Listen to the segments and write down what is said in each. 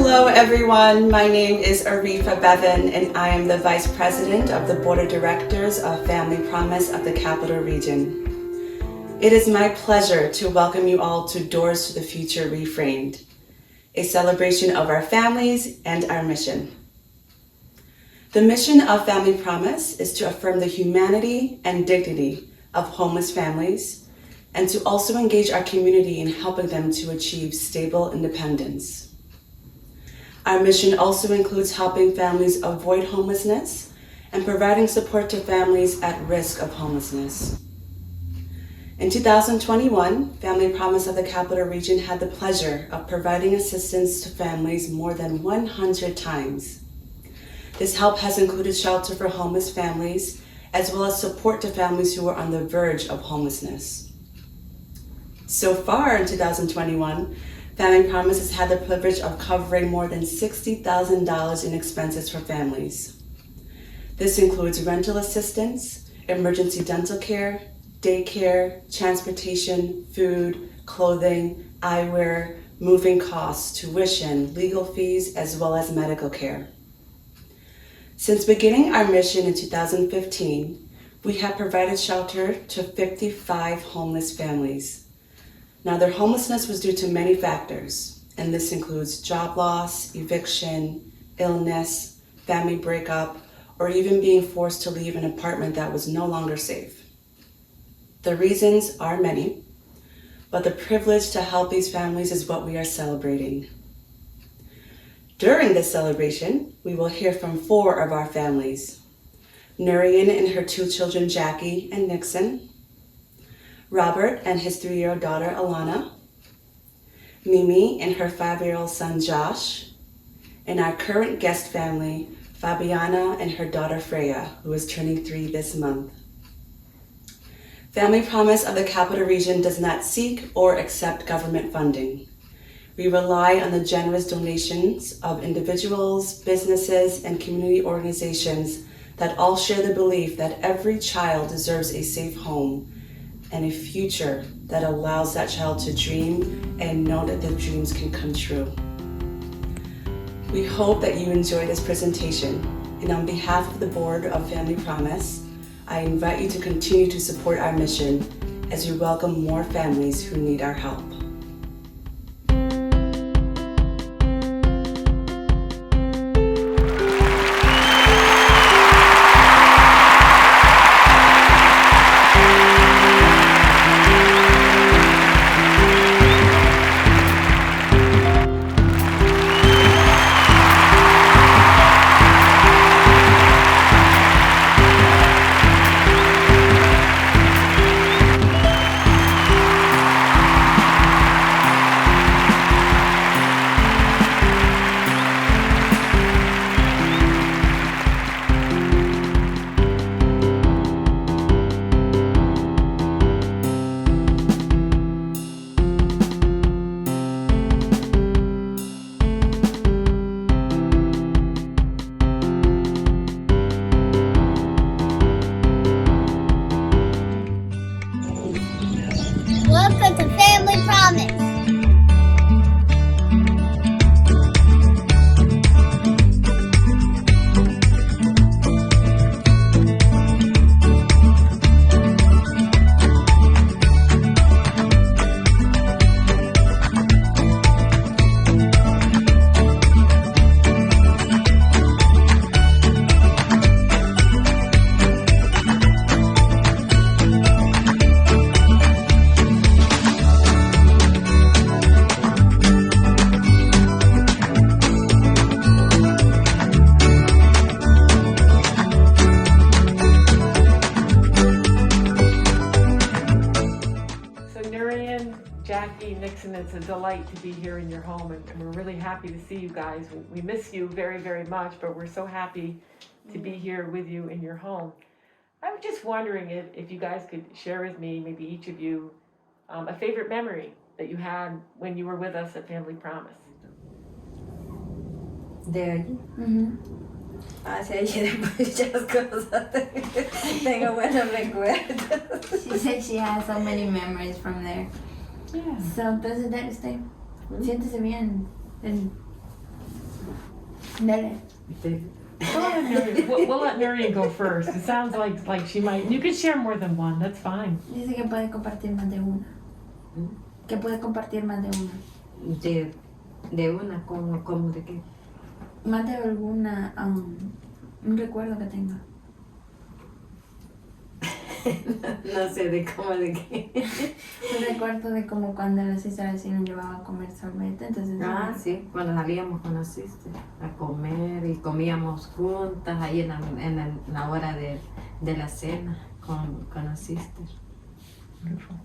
Hello everyone, my name is Arifa Bevan and I am the Vice President of the Board of Directors of Family Promise of the Capital Region. It is my pleasure to welcome you all to Doors to the Future Reframed, a celebration of our families and our mission. The mission of Family Promise is to affirm the humanity and dignity of homeless families and to also engage our community in helping them to achieve stable independence. Our mission also includes helping families avoid homelessness and providing support to families at risk of homelessness. In 2021, Family Promise of the Capital Region had the pleasure of providing assistance to families more than 100 times. This help has included shelter for homeless families, as well as support to families who are on the verge of homelessness. So far in 2021, Family Promise has had the privilege of covering more than $60,000 in expenses for families. This includes rental assistance, emergency dental care, daycare, transportation, food, clothing, eyewear, moving costs, tuition, legal fees, as well as medical care. Since beginning our mission in 2015, we have provided shelter to 55 homeless families. Now, their homelessness was due to many factors, and this includes job loss, eviction, illness, family breakup, or even being forced to leave an apartment that was no longer safe. The reasons are many, but the privilege to help these families is what we are celebrating. During this celebration, we will hear from 4 of our families: Nurian and her 2 children, Jackie and Nixon, Robert and his 3-year-old daughter, Alana, Mimi and her 5-year-old son, Josh, and our current guest family, Fabiana and her daughter, Freya, who is turning 3 this month. Family Promise of the Capital Region does not seek or accept government funding. We rely on the generous donations of individuals, businesses, and community organizations that all share the belief that every child deserves a safe home and a future that allows that child to dream and know that their dreams can come true. We hope that you enjoy this presentation, and on behalf of the Board of Family Promise, I invite you to continue to support our mission as we welcome more families who need our help. Welcome to Family Promise. Jackie, Nixon, it's a delight to be here in your home, and we're really happy to see you guys. We miss you very, very much, but we're so happy to be here with you in your home. I was just wondering if you guys could share with me, maybe each of you, a favorite memory that you had when you were with us at Family Promise. De allí. Hacia allí hay muchas cosas. Tengo buenos recuerdos. She said she has so many memories from there. Yeah. So, entonces, usted siéntese bien. Dale. We'll let Marion go first. It sounds like she might. You can share more than one. That's fine. Dice que puede compartir más de una. Que puede compartir más de una. De una, como de qué. Más de alguna, un recuerdo que tenga. No sé de cómo de qué. Un recuerdo de como cuando la sister así nos llevaba a comer sorbete, entonces... Sí, cuando salíamos con las sisters a comer y comíamos juntas ahí en la hora de la cena con las sisters.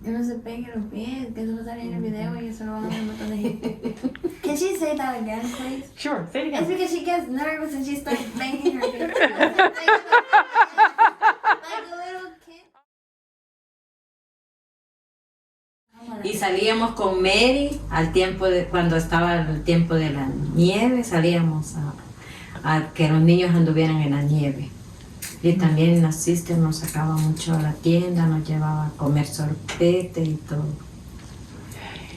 Que no se pegue los pies, que eso va a salir en el video y eso lo van a ver un montón de gente. Can she say that again, please? Sure, say it again. It's because she gets nervous and she starts banging her feet. Like a little kid. Y salíamos con Mary al tiempo cuando estaba el tiempo de la nieve, salíamos a que los niños anduvieran en la nieve. Y también la sister nos sacaba mucho a la tienda, nos llevaba a comer sorbete y todo.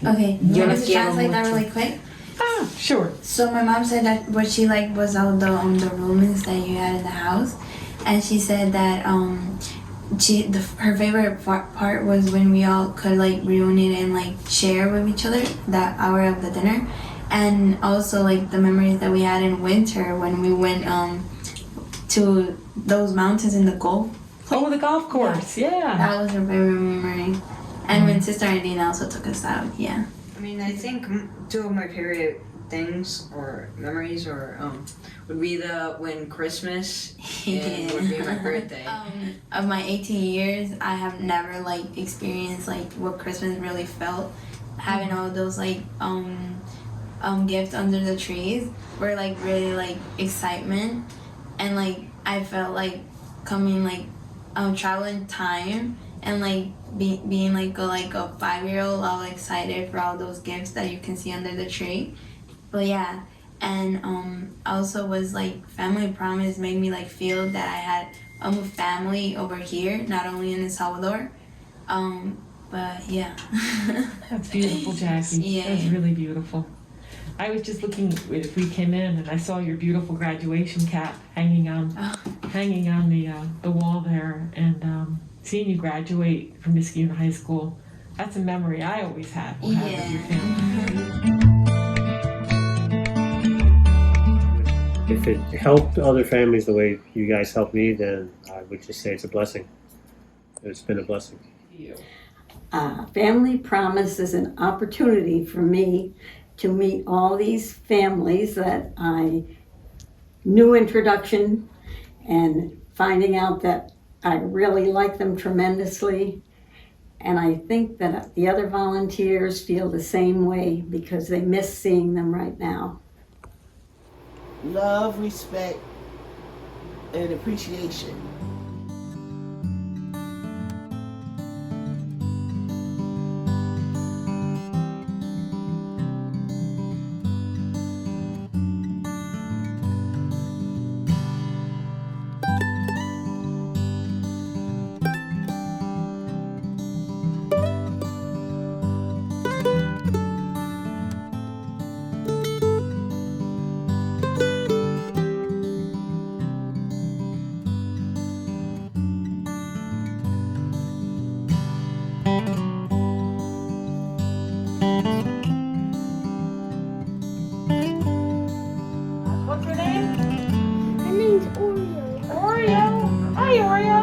Okay, Yo you want los me to quiero translate that mucho. really quick? Ah, sure. So my mom said that what she liked was all the rooms that you had in the house, and she said that her favorite part was when we all could like reunite and like share with each other that hour of the dinner, and also like the memories that we had in winter when we went to those mountains in the Gulf. Oh, the golf course. Yeah. That was her favorite memory, and when Sister Idina also took us out. Yeah. I mean, I think two of my favorite things or memories would be when Christmas and would be my birthday. Of my 18 years, I have never like experienced like what Christmas really felt. Having all those like gifts under the trees were like really like excitement, and like I felt like coming like traveling time and like being like a 5-year-old, all excited for all those gifts that you can see under the tree. But yeah, and also was like family promise made me like feel that I had a family over here, not only in El Salvador. But yeah. That's beautiful, Jackie. Yeah. That's really beautiful. I was just looking if we came in and I saw your beautiful graduation cap hanging on the wall there, and seeing you graduate from Niskayuna High School. That's a memory I always had. With your family. If it helped other families the way you guys helped me, then I would just say it's a blessing. It's been a blessing. Family Promise is an opportunity for me to meet all these families that I new introduction and finding out that I really like them tremendously. And I think that the other volunteers feel the same way because they miss seeing them right now. Love, respect, and appreciation. What's her name? Her name's Oreo. Oreo. Hi, Oreo.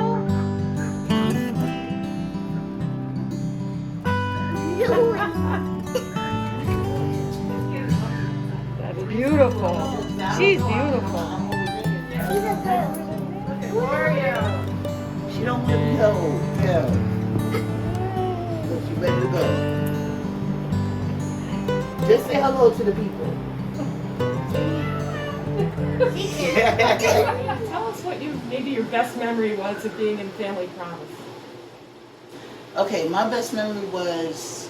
That's beautiful. She's beautiful. She's a girl. Oreo. She don't want to go. So she ready to go. Just say hello to the people. Tell us what maybe your best memory was of being in Family Promise. Okay, my best memory was,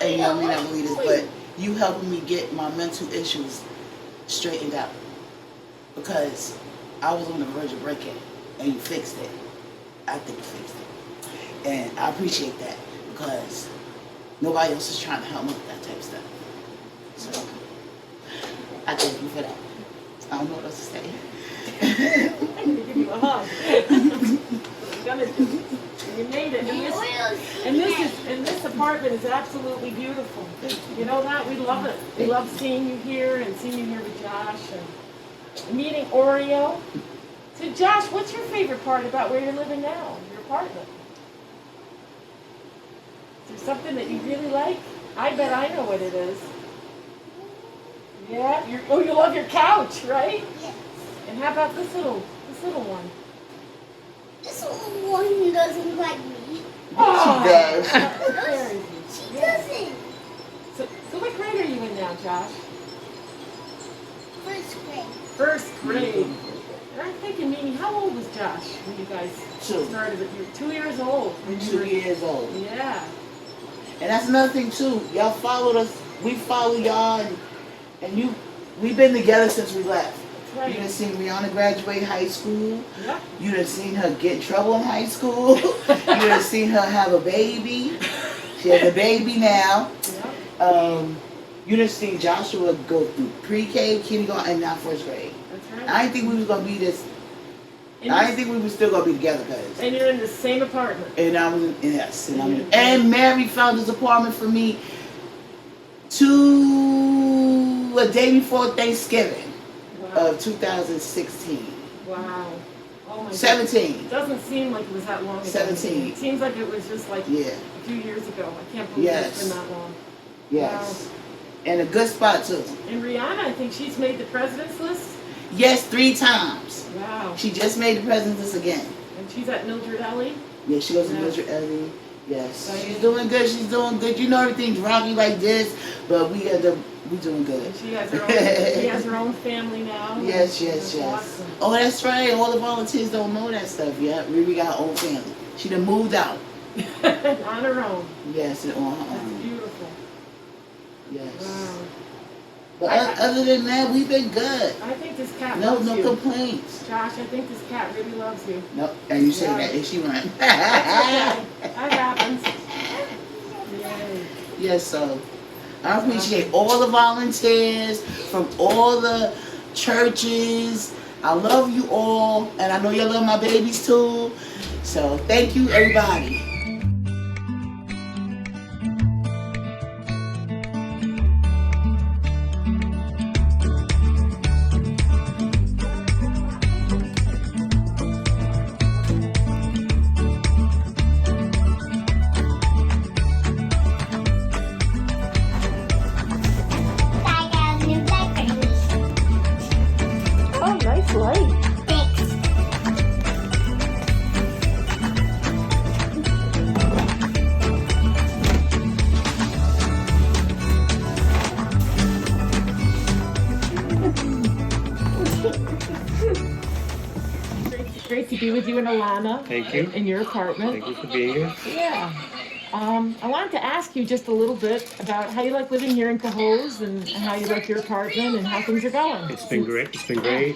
and y'all may not believe this, but you helping me get my mental issues straightened out. Because I was on the verge of breaking, and you fixed it. I think you fixed it. And I appreciate that, because nobody else is trying to help me with that type of stuff. So, I thank you for that. I don't know what else to say. I'm gonna give you a hug. I'm gonna do. You made it. And this apartment is absolutely beautiful. You know that? We love it. We love seeing you here and seeing you here with Josh and meeting Oreo. So Josh, what's your favorite part about where you're living now, your apartment? Is there something that you really like? I bet I know what it is. Yeah? You love your couch, right? Yes. And how about this little one? This little one doesn't like me. Oh, She does. She doesn't. So what grade are you in now, Josh? First grade. First grade. And I'm thinking, Mimi, how old was Josh when you guys started it? You were 2 years old. When you 2 were, years old. Yeah. And that's another thing too. Y'all followed us. We follow y'all, and we've been together since we left. That's right. You done seen Rihanna graduate high school. Yeah. You done seen her get in trouble in high school. You done seen her have a baby. She has a baby now. Yeah. You done seen Joshua go through pre-K, kindergarten, and now first grade. That's right. I didn't think we was gonna be this. And I didn't think we were still gonna be together, cause. And you're in the same apartment. And I was and Mary found this apartment for me a day before Thanksgiving Wow. of 2016. Wow. Oh my 17. God. It doesn't seem like it was that long ago. 17. It seems like it was just like Yeah. a few years ago. I can't believe it's been that long. Yes. And a good spot too. And Rihanna, I think she's made the president's list. Yes, 3 times. Wow. She just made the president's list again. And she's at Mildred Ellie. Yeah, she goes to Yeah. Mildred Ellie. Yes. So She's doing good. She's doing good. You know everything's rocky like this, but we doing good. And she has her own family now. Yes, That's yes. awesome. Oh, that's right. All the volunteers don't know that stuff yet. Riri got her own family. She done moved out. On her own. Yes, and on her That's own. beautiful. Yes. Wow. But other than that, we've been good. I think this cat No, loves no you. Complaints. Josh, I think this cat really loves you. No, and you say Yeah. that, and she run. That's okay. That happens. Yay. Yes, so I appreciate all the volunteers from all the churches. I love you all, and I know you love my babies too. So thank you, everybody. I got new diapers. Oh, nice light. Thanks. Great to be with you and Alana. Thank you. In your apartment. Thank you for being here. Yeah. I wanted to ask you just a little bit about how you like living here in Cohoes and how you like your apartment and how things are going. It's been great. It's been great.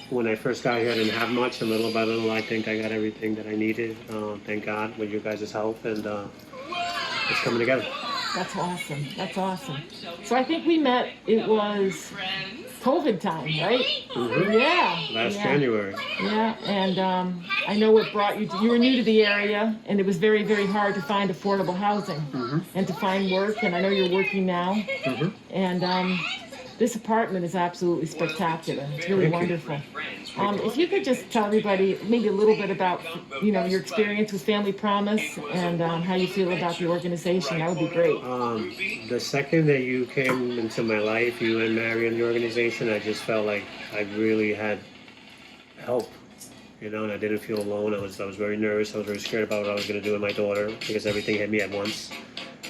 When I first got here, I didn't have much, and little by little, I think I got everything that I needed. Thank God with you guys' help, and it's coming together. That's awesome. That's awesome. So I think we met, it was COVID time, right? Mhm. Yeah. Last yeah. January. Yeah, and I know what brought you, you were new to the area, and it was very, very hard to find affordable housing and to find work, and I know you're working now. And this apartment is absolutely spectacular. It's really Thank you. wonderful. If you could just tell everybody maybe a little bit about, your experience with Family Promise and how you feel about the organization, that would be great. The second that you came into my life, you and Mary and the organization, I just felt like I really had help, and I didn't feel alone. I was very nervous. I was very scared about what I was going to do with my daughter because everything hit me at once.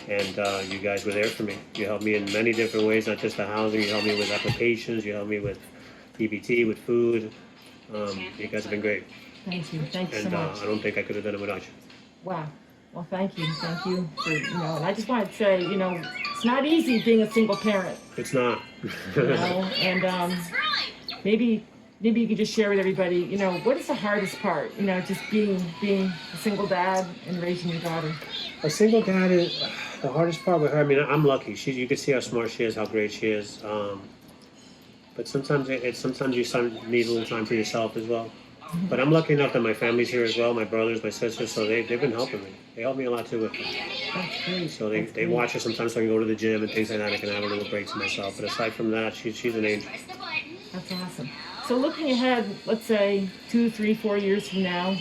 And you guys were there for me. You helped me in many different ways, not just the housing. You helped me with applications. You helped me with EBT, with food. You guys have been great. Thank you. Thanks so And much. I don't think I could have done it without you. Wow. Well, thank you. Thank you for, and I just wanted to say, it's not easy being a single parent, It's not. and maybe you could just share with everybody, what is the hardest part, just being a single dad and raising your daughter. A single dad is the hardest part with her. I mean, I'm lucky. You can see how smart she is, how great she is. But sometimes sometimes you need a little time for yourself as well. But I'm lucky enough that my family's here as well, my brothers, my sisters, so they've been helping me. They help me a lot too with it. That's great. So they watch her sometimes so I can go to the gym and things like that. I can have a little break to myself. But aside from that, she's an angel. That's awesome. So looking ahead, let's say 2, 3, 4 years from now,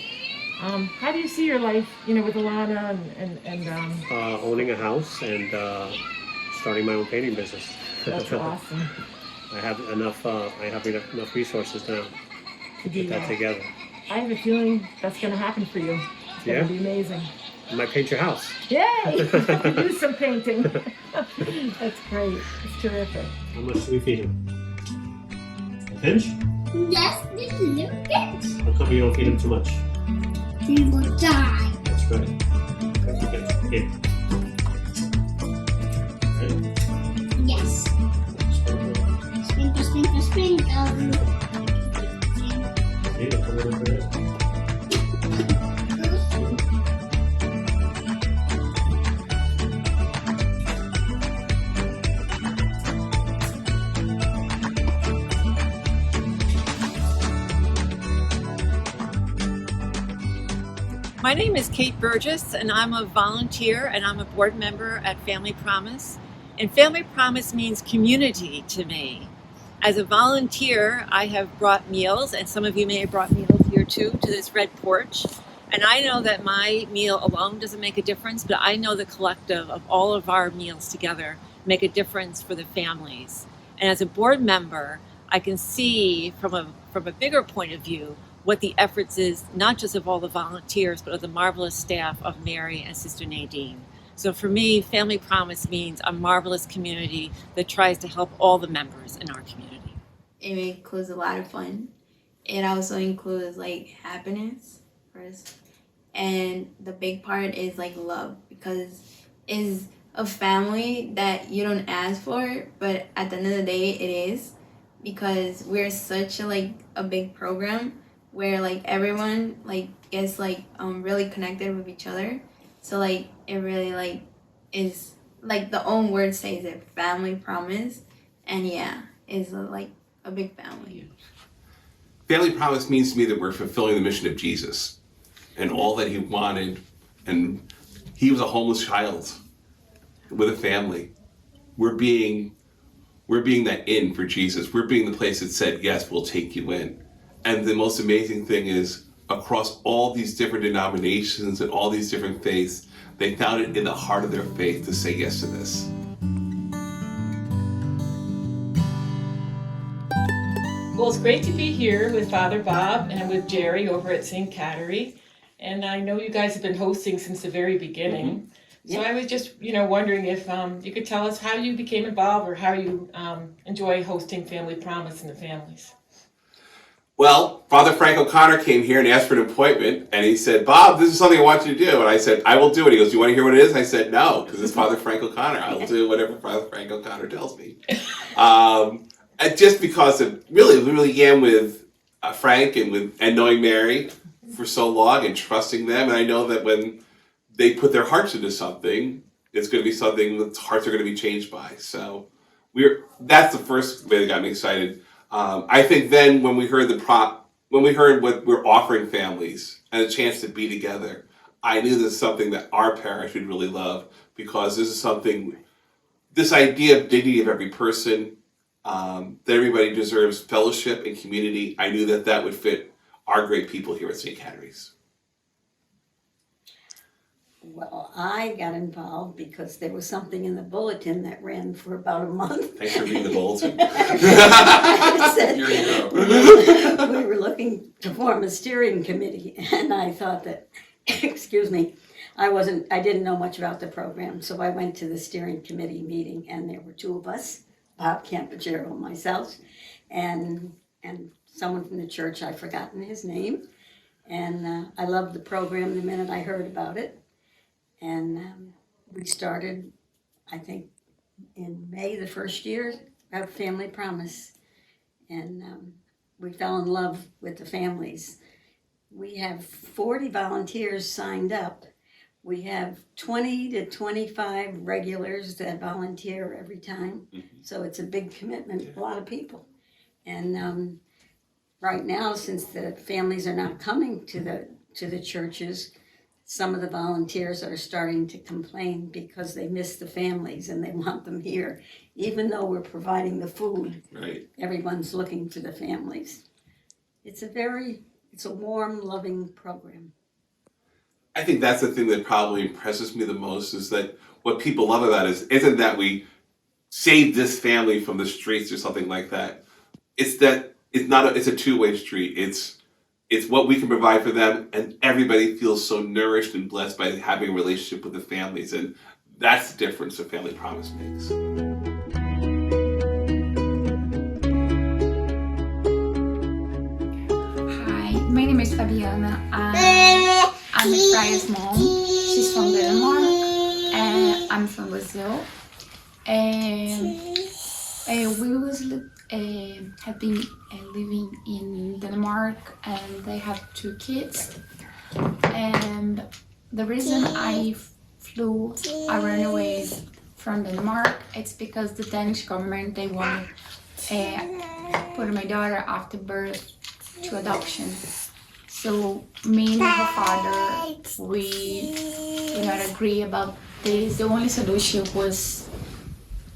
how do you see your life, with Alana and Owning a house and starting my own painting business. that's awesome. I have enough resources now to get that together. I have a feeling that's going to happen for you. It's going to be amazing. I might paint your house. Yay! Do some painting. That's great. It's terrific. How much do we feed him? A pinch? Yes, this little bit. How come you don't feed him too much? He will die. That's right. Okay. Here. Okay. Yes. Sprinkle, sprinkle, sprinkle. Yeah, come on over there. My name is Kate Burgess, and I'm a volunteer and I'm a board member at Family Promise. And Family Promise means community to me. As a volunteer, I have brought meals, and some of you may have brought meals here too, to this red porch. And I know that my meal alone doesn't make a difference, but I know the collective of all of our meals together make a difference for the families. And as a board member, I can see from a bigger point of view what the efforts is, not just of all the volunteers, but of the marvelous staff of Mary and Sister Nadine. So for me, Family Promise means a marvelous community that tries to help all the members in our community. It includes a lot of fun. It also includes happiness first. And the big part is love, because it's a family that you don't ask for, but at the end of the day it is, because we're such a big program where everyone gets really connected with each other. So it really is the own word says it, Family Promise, and is a big family. Family Promise means to me that we're fulfilling the mission of Jesus and all that he wanted. And he was a homeless child with a family. We're being that inn for Jesus. We're being the place that said, yes, we'll take you in. And the most amazing thing is, across all these different denominations and all these different faiths, they found it in the heart of their faith to say yes to this. Well, it's great to be here with Father Bob and with Jerry over at St. Cattery. And I know you guys have been hosting since the very beginning. Mm-hmm. So I was just, wondering if you could tell us how you became involved or how you enjoy hosting Family Promise and the families. Well, Father Frank O'Connor came here and asked for an appointment, and he said, Bob, this is something I want you to do. And I said, I will do it. He goes, do you want to hear what it is? I said, no, because it's Father Frank O'Connor. I will do whatever Father Frank O'Connor tells me. And just because it really began with Frank and knowing Mary for so long and trusting them. And I know that when they put their hearts into something, it's going to be something that hearts are going to be changed by. So that's the first way that got me excited. I think then when we heard what we're offering families and a chance to be together, I knew this is something that our parish would really love, because this idea of dignity of every person, that everybody deserves fellowship and community. I knew that would fit our great people here at St. Cattery's. Well, I got involved because there was something in the bulletin that ran for about a month. Thanks for reading the bulletin. Said, here you go. We were looking to form a steering committee, and I thought that, excuse me, I didn't know much about the program, so I went to the steering committee meeting, and there were two of us, Bob Campogero, myself, and someone from the church. I've forgotten his name, and I loved the program the minute I heard about it. And we started, I think, in May the first year of Family Promise. And we fell in love with the families. We have 40 volunteers signed up. We have 20 to 25 regulars that volunteer every time. Mm-hmm. So it's a big commitment, a lot of people. And right now, since the families are not coming to the churches, some of the volunteers are starting to complain because they miss the families and they want them here. Even though we're providing the food, Right. everyone's looking for the families. It's a warm, loving program. I think that's the thing that probably impresses me the most is that what people love about it isn't that we saved this family from the streets or something like that. It's that it's a two-way street. It's what we can provide for them, and everybody feels so nourished and blessed by having a relationship with the families, and that's the difference that Family Promise makes. Hi, my name is Fabiana. I'm Freya's mom. She's from Denmark, and I'm from Brazil. And we have been living in Denmark, and they have 2 kids. And the reason I flew, I ran away from Denmark, it's because the Danish government, they want to put my daughter after birth to adoption. So me and her father, we did not agree about this. The only solution was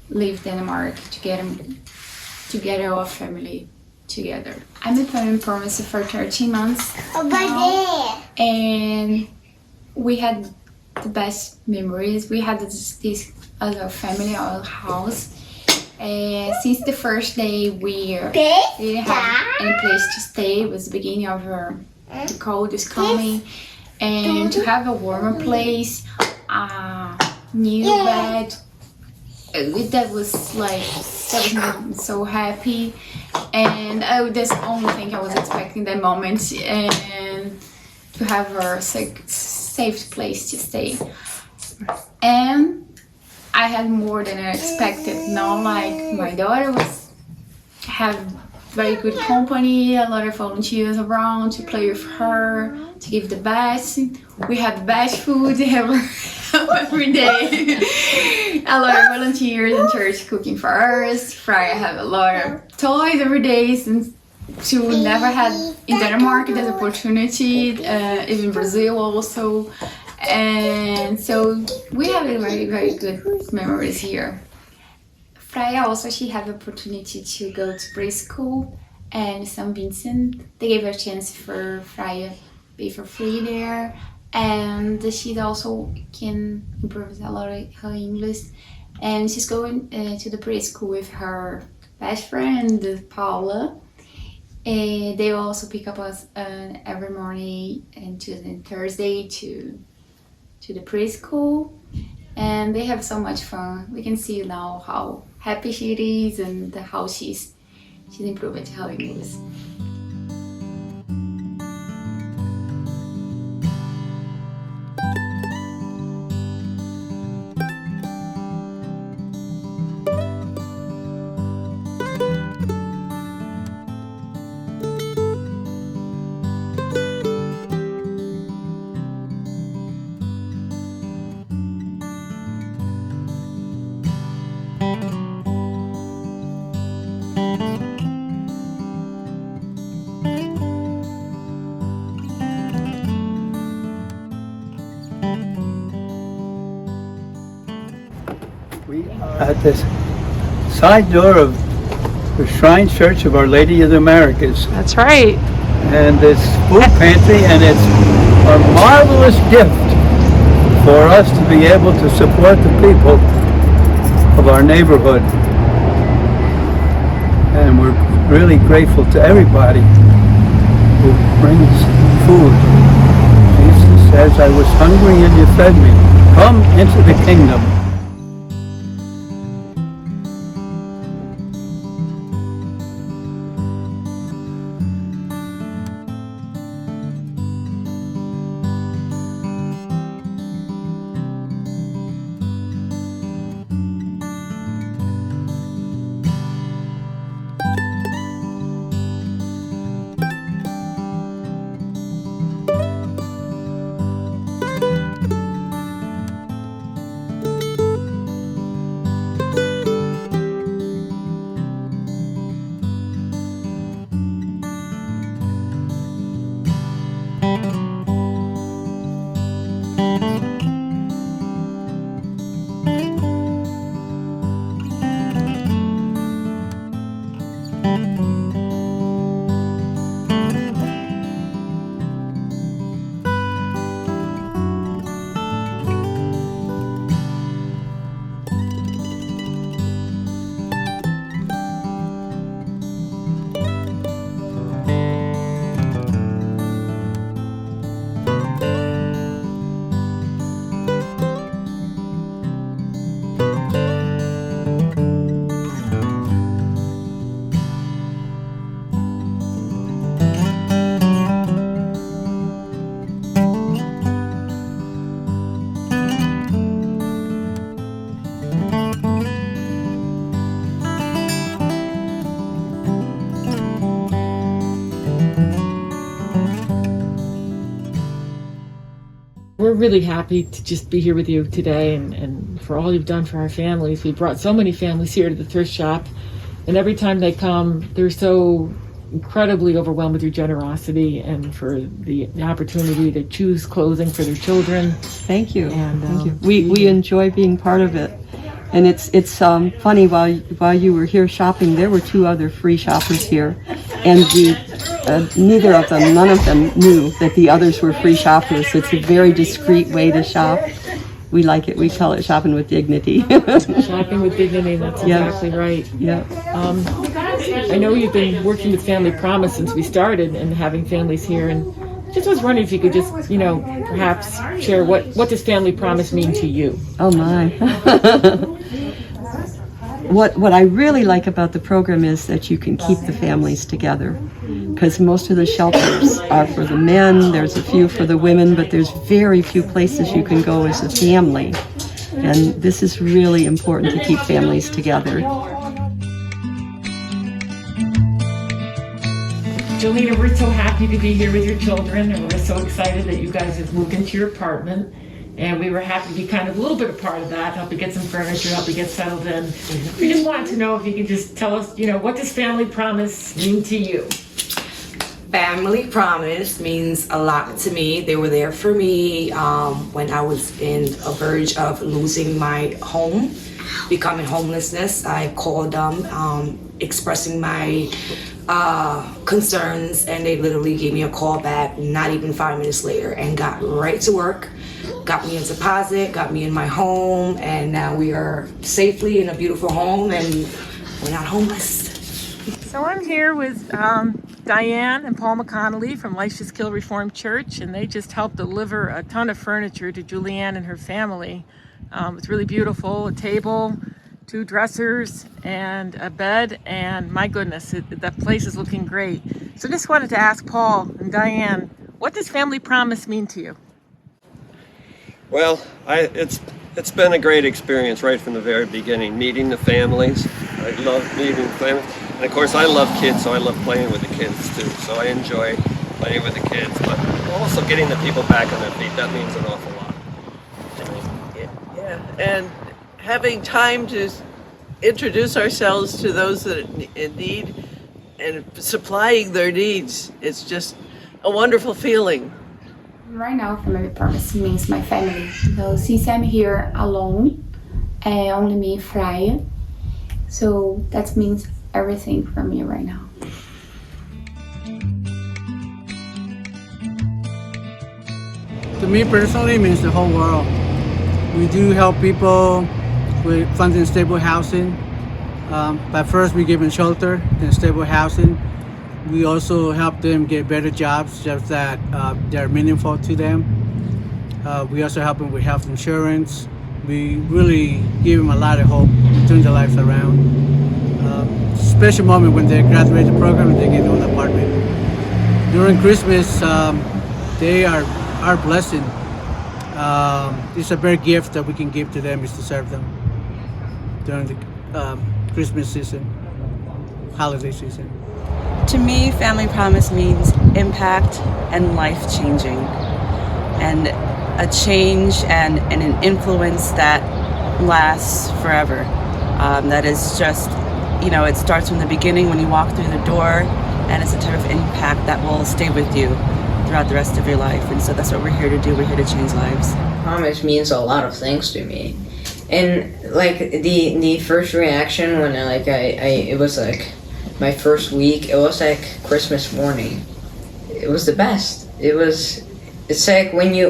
leave Denmark to get our family together. I'm in Family Promise for 13 months now, and we had the best memories. We had this as a family, our house. Since the first day we didn't have any place to stay. It was the beginning of the cold is coming, and to have a warmer place, new bed, that was me so happy. And that's the only thing I was expecting that moment, and to have a safe place to stay. And I had more than I expected. Not like my daughter had very good company, a lot of volunteers around to play with her, to give the best. We had the best food every day. A lot of volunteers in church cooking for us. Freya had a lot of toys every day, since she would never had in Denmark this opportunity, even Brazil also. And so we have a very, very good memories here. Freya also, she had the opportunity to go to preschool and St. Vincent. They gave her a chance for Freya be for free there. And she also can improve a lot of her English. And she's going to the preschool with her best friend, Paula. They will also pick up us every morning and Tuesday and Thursday to the preschool, and they have so much fun. We can see now how happy she is and how she's improving her English. We are at the side door of the Shrine Church of Our Lady of the Americas. That's right. And this food pantry, and it's a marvelous gift for us to be able to support the people of our neighborhood. And we're really grateful to everybody who brings food. Jesus says, I was hungry and you fed me. Come into the kingdom. we're really happy to just be here with you today and for all you've done for our families. We brought so many families here to the thrift shop, and every time they come, they're so incredibly overwhelmed with your generosity and for the opportunity to choose clothing for their children. Thank you. And Thank you. We enjoy being part of it. And it's funny, while you were here shopping, there were 2 other free shoppers here, and none of them knew that the others were free shoppers. It's a very discreet way to shop. We like it. We call it shopping with dignity. Shopping with dignity, that's exactly right. Yeah. I know you've been working with Family Promise since we started and having families here, and just was wondering if you could just, perhaps share what does Family Promise mean to you? Oh my. What I really like about the program is that you can keep the families together, because most of the shelters are for the men, there's a few for the women, but there's very few places you can go as a family. And this is really important to keep families together. Jolena, we're so happy to be here with your children, and we're so excited that you guys have moved into your apartment. And we were happy to be kind of a little bit a part of that, help you get some furniture, help you get settled in. We just wanted to know if you could just tell us, what does Family Promise mean to you? Family Promise means a lot to me. They were there for me when I was in a verge of losing my home, becoming homelessness. I called them, expressing my concerns, and they literally gave me a call back not even 5 minutes later and got right to work, got me a deposit, got me in my home, and now we are safely in a beautiful home and we're not homeless. So I'm here with Diane and Paul McConnelly from Life's Kill Reformed Church, and they just helped deliver a ton of furniture to Julianne and her family. It's really beautiful, a table, 2 dressers, and a bed, and my goodness, the place is looking great. So just wanted to ask Paul and Diane, what does Family Promise mean to you? Well, it's been a great experience right from the very beginning, meeting the families. I love meeting the families. And of course, I love kids, so I love playing with the kids too. So I enjoy playing with the kids, but also getting the people back on their feet. That means an awful lot. Yeah, and having time to introduce ourselves to those that are in need and supplying their needs. It's just a wonderful feeling. Right now, Family Promise means my family. So since I'm here alone, only me and Freya, so that means everything for me right now. To me personally, it means the whole world. We do help people with funding stable housing. But first we give them shelter, then stable housing. We also help them get better jobs, jobs that they're meaningful to them. We also help them with health insurance. We really give them a lot of hope to turn their lives around. Special moment when they graduate the program and they get their own apartment. During Christmas, they are our blessing. It's a very gift that we can give to them, is to serve them during the Christmas season, holiday season. To me, Family Promise means impact and life-changing, and a change and an influence that lasts forever. That is just, it starts from the beginning when you walk through the door, and it's a type of impact that will stay with you throughout the rest of your life. And so that's what we're here to do. We're here to change lives. Promise means a lot of things to me. And like the first reaction when it was like my first week, it was like Christmas morning. It was the best. It's like when you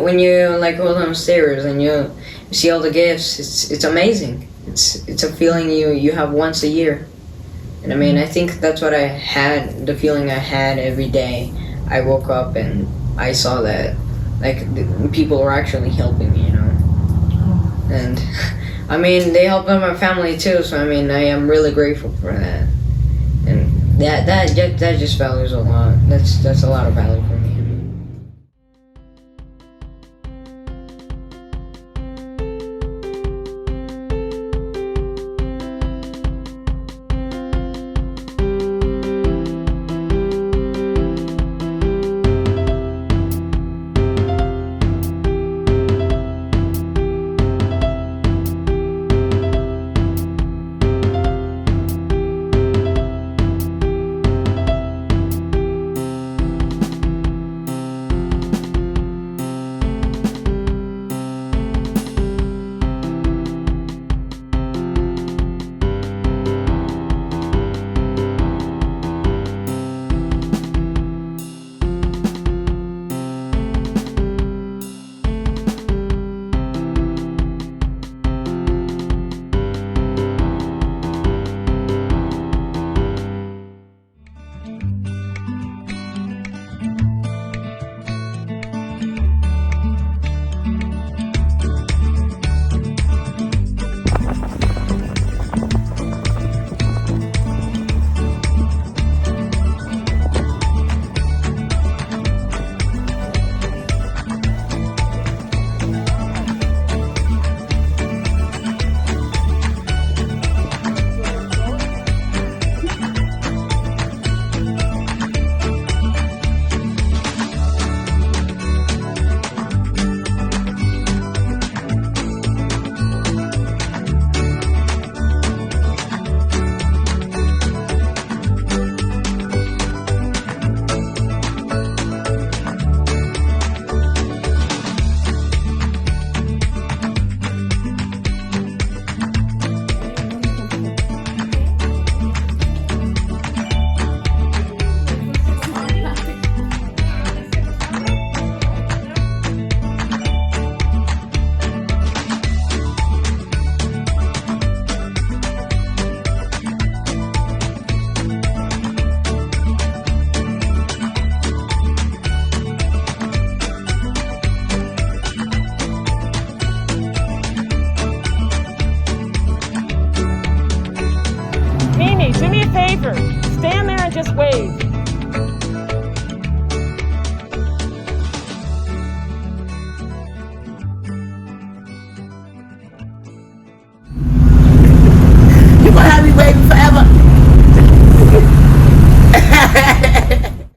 like go downstairs and you see all the gifts, it's amazing. It's a feeling you have once a year. And I mean, I think that's what I had, the feeling I had every day. I woke up and I saw that people were actually helping me, And I mean, they helped my family too, so I mean, I am really grateful for that. And that just values a lot. That's a lot of value for me. a favor. Stand there and just wave. You gonna have me waiting forever.